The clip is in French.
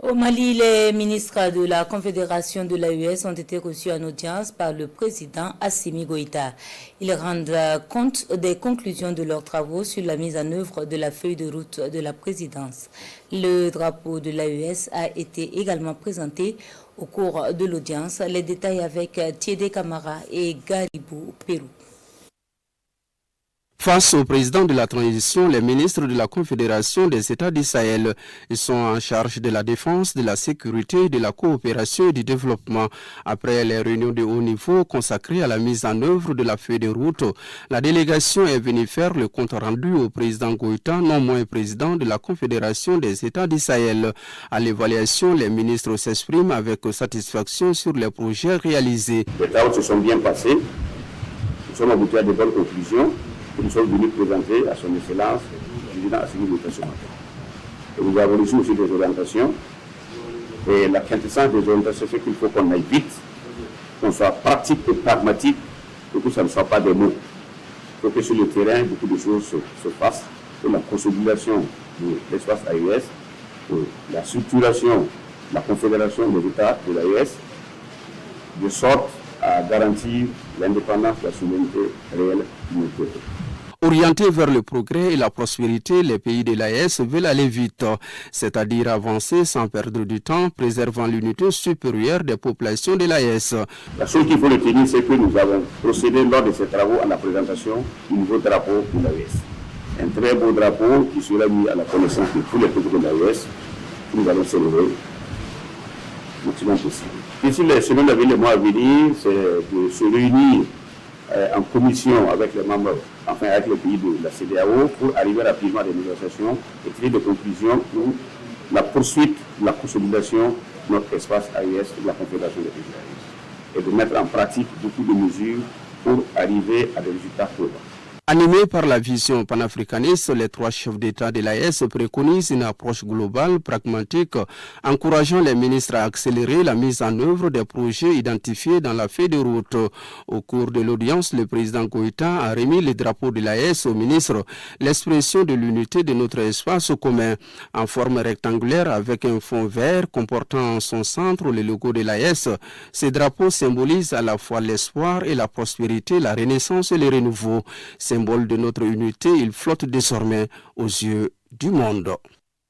Au Mali, les ministres de la Confédération de l'AES ont été reçus en audience par le président Assimi Goïta. Ils rendent compte des conclusions de leurs travaux sur la mise en œuvre de la feuille de route de la présidence. Le drapeau de l'AES a été également présenté au cours de l'audience. Les détails avec Tiédé Camara et Garibou Pérou. Face au président de la transition, les ministres de la Confédération des États du Sahel sont en charge de la défense, de la sécurité, de la coopération et du développement. Après les réunions de haut niveau consacrées à la mise en œuvre de la feuille de route, la délégation est venue faire le compte rendu au président Goïta, non moins président de la Confédération des États du Sahel. À l'évaluation, les ministres s'expriment avec satisfaction sur les projets réalisés. Les travaux se sont bien passés. Nous sommes aboutis à de bonnes conclusions. Nous sommes venus présenter à son excellence le président Assimi Goïta ce matin. Et nous avons reçu aussi des orientations. Et la quintessence des orientations, c'est qu'il faut qu'on aille vite, qu'on soit pratique et pragmatique, et que ça ne soit pas des mots. Il faut que sur le terrain, beaucoup de choses se fassent. Et la consolidation de l'espace AES, la structuration, la confédération des États de l'AES, de sorte à garantir l'indépendance, la souveraineté réelle du pays. Orientés vers le progrès et la prospérité, les pays de l'AES veulent aller vite, c'est-à-dire avancer sans perdre du temps, préservant l'unité supérieure des populations de l'AES. La chose qu'il faut retenir, c'est que nous avons procédé lors de ces travaux à la présentation du nouveau drapeau de l'AES. Un très beau drapeau qui sera mis à la connaissance de tous les peuples de l'AES, que nous allons célébrer le maximum possible. Ici, les semaines à venir, les mois à venir, c'est de se réunir en commission avec les membres, enfin avec les pays de la CEDEAO pour arriver rapidement à des négociations et tirer des conclusions pour la poursuite, la consolidation de notre espace AES et de la Confédération des pays de l'AES et de mettre en pratique beaucoup de mesures pour arriver à des résultats probants. Animés par la vision panafricaniste, les trois chefs d'État de l'AES préconisent une approche globale, pragmatique, encourageant les ministres à accélérer la mise en œuvre des projets identifiés dans la feuille de route. Au cours de l'audience, le président Goïta a remis le drapeau de l'AES au ministre, l'expression de l'unité de notre espace commun, en forme rectangulaire avec un fond vert comportant en son centre le logo de l'AES. Ces drapeaux symbolisent à la fois l'espoir et la prospérité, la renaissance et le renouveau. Symbole de notre unité, il flotte désormais aux yeux du monde.